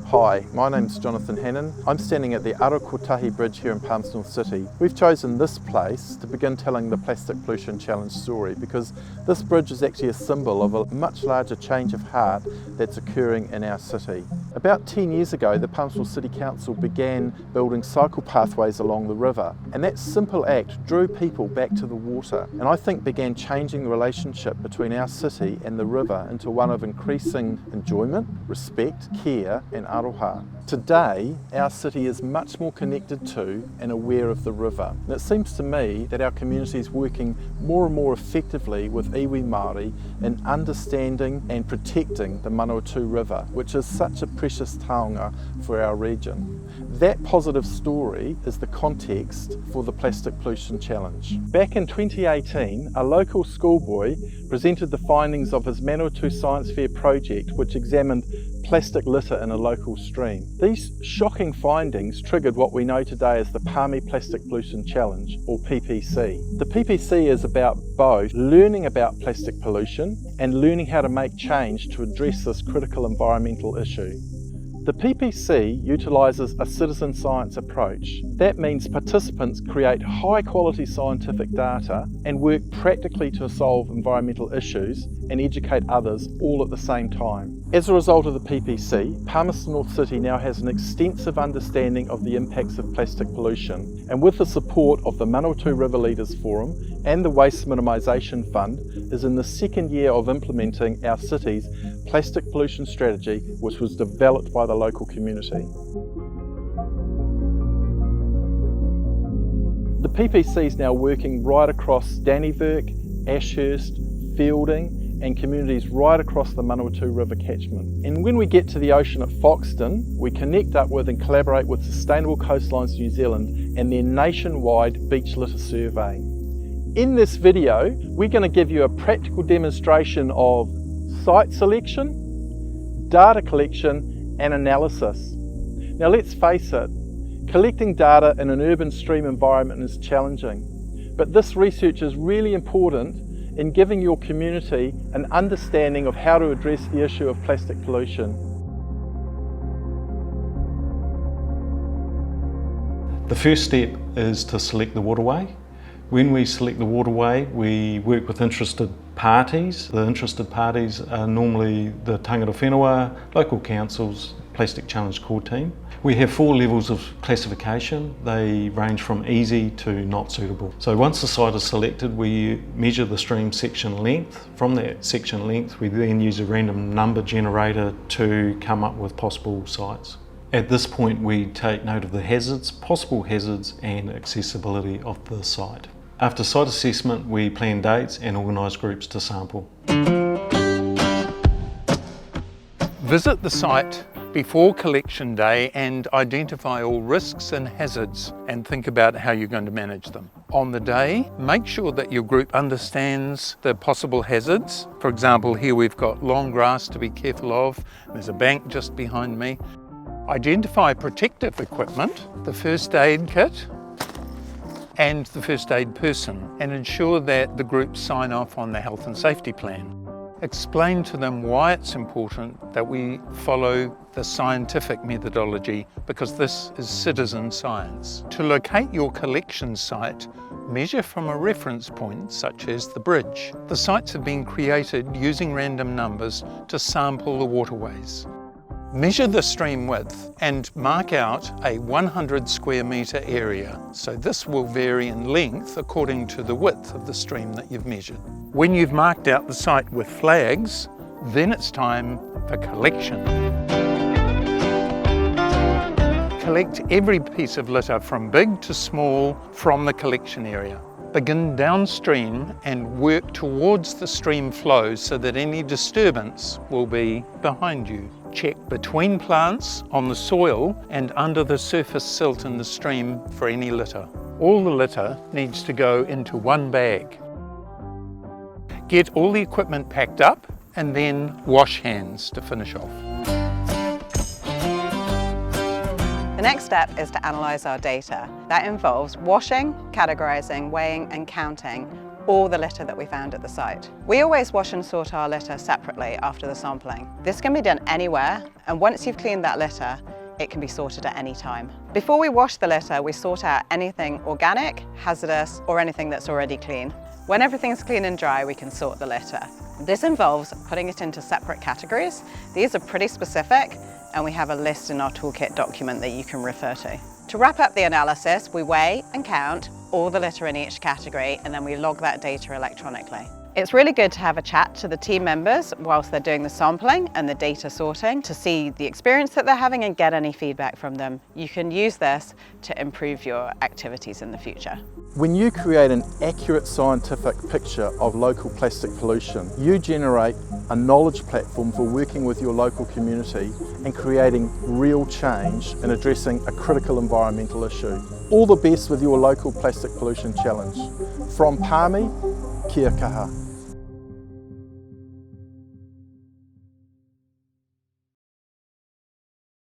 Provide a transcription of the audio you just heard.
Hi, my name's Jonathan Hannon. I'm standing at the Arokotahi Bridge here in Palmerston North City. We've chosen this place to begin telling the Plastic Pollution Challenge story because this bridge is actually a symbol of a much larger change of heart that's occurring in our city. About 10 years ago, the Palmerston North City Council began building cycle pathways along the river, and that simple act drew people back to the water and I think began changing the relationship between our city and the river into one of increasing enjoyment, respect, care and aroha. Today, our city is much more connected to and aware of the river. And it seems to me that our community is working more and more effectively with iwi Māori in understanding and protecting the Manawatu River, which is such a precious taonga for our region. That positive story is the context for the Plastic Pollution Challenge. Back in 2018, a local schoolboy presented the findings of his Manawatu Science Fair project, which examined plastic litter in a local stream. These shocking findings triggered what we know today as the Palmy Plastic Pollution Challenge, or PPC. The PPC is about both learning about plastic pollution and learning how to make change to address this critical environmental issue. The PPC utilises a citizen science approach. That means participants create high quality scientific data and work practically to solve environmental issues and educate others all at the same time. As a result of the PPC, Palmerston North City now has an extensive understanding of the impacts of plastic pollution, and with the support of the Manawatu River Leaders Forum and the Waste Minimisation Fund, is in the second year of implementing our city's plastic pollution strategy, which was developed by the local community. The PPC is now working right across Dannevirke, Ashurst, Fielding and communities right across the Manawatu River catchment. And when we get to the ocean at Foxton, we connect up with and collaborate with Sustainable Coastlines New Zealand and their nationwide beach litter survey. In this video, we're going to give you a practical demonstration of site selection, data collection and analysis. Now let's face it, collecting data in an urban stream environment is challenging, but this research is really important in giving your community an understanding of how to address the issue of plastic pollution. The first step is to select the waterway. When we select the waterway, we work with interested parties. The interested parties are normally the tangata whenua, local councils, Plastic Challenge core team. We have 4 levels of classification. They range from easy to not suitable. So once the site is selected, we measure the stream section length. From that section length, we then use a random number generator to come up with possible sites. At this point, we take note of the hazards, possible hazards, and accessibility of the site. After site assessment, we plan dates and organise groups to sample. Visit the site before collection day and identify all risks and hazards and think about how you're going to manage them. On the day, make sure that your group understands the possible hazards. For example, here we've got long grass to be careful of. There's a bank just behind me. Identify protective equipment, the first aid kit and the first aid person, and ensure that the group sign off on the health and safety plan. Explain to them why it's important that we follow the scientific methodology, because this is citizen science. To locate your collection site, measure from a reference point such as the bridge. The sites have been created using random numbers to sample the waterways. Measure the stream width and mark out a 100 square metre area. So this will vary in length according to the width of the stream that you've measured. When you've marked out the site with flags, then it's time for collection. Collect every piece of litter from big to small from the collection area. Begin downstream and work towards the stream flow so that any disturbance will be behind you. Check between plants, on the soil and under the surface silt in the stream for any litter. All the litter needs to go into one bag. Get all the equipment packed up and then wash hands to finish off. The next step is to analyse our data. That involves washing, categorising, weighing and counting all the litter that we found at the site. We always wash and sort our litter separately after the sampling. This can be done anywhere, and once you've cleaned that litter, it can be sorted at any time. Before we wash the litter, we sort out anything organic, hazardous, or anything that's already clean. When everything's clean and dry, we can sort the litter. This involves putting it into separate categories. These are pretty specific, and we have a list in our toolkit document that you can refer to. To wrap up the analysis, we weigh and count all the litter in each category, and then we log that data electronically. It's really good to have a chat to the team members whilst they're doing the sampling and the data sorting to see the experience that they're having and get any feedback from them. You can use this to improve your activities in the future. When you create an accurate scientific picture of local plastic pollution, you generate a knowledge platform for working with your local community and creating real change in addressing a critical environmental issue. All the best with your local plastic pollution challenge. From Palmy, kia kaha.